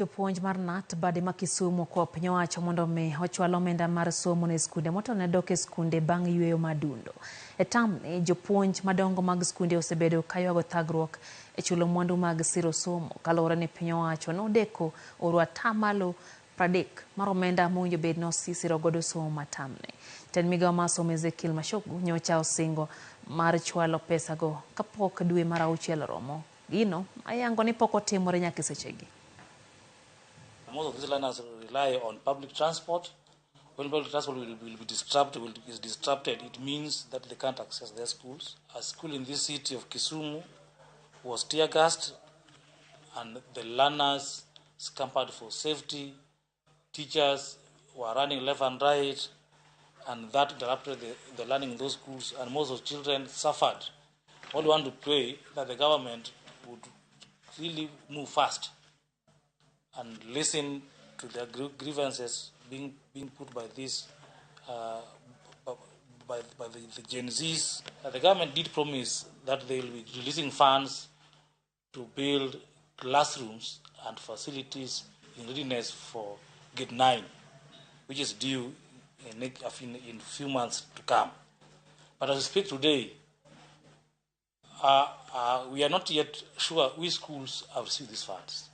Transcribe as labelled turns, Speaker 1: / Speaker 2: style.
Speaker 1: Jopuonj mar KNUT bade ma Kisumu kwa piny owacho mondo mi ochwal omenda mar somo ne skunde moto ne dok e skunde bang' yweyo madundo. E tamni jopuonj madongo mag skunde osebedo kaywago thagruok e chulo mwandu mag siro somo kaluwore ni piny owacho nodeko oro atamalo 30 mar omenda mowinjo bed ni osiro godo somo matamni. Jatend migawo mar somo Ezekiel Mashogu nyocha osingo mar chwalo pesago kapok dwe mar 6 romo. Gino ayango ni pok otimore nyaka sechegi.
Speaker 2: Most of these learners rely on public transport. When public transport will be disrupted, it means that they can't access their schools. A school in this city of Kisumu was tear gassed, and the learners scampered for safety. Teachers were running left and right, and that interrupted the learning in those schools, and most of the children suffered. All we want to pray that the government would really move fast and listen to their grievances being put by this by the Gen Zs. The government did promise that they will be releasing funds to build classrooms and facilities in readiness for Grade 9, which is due in a few months to come. But as we speak today, we are not yet sure which schools have received these funds.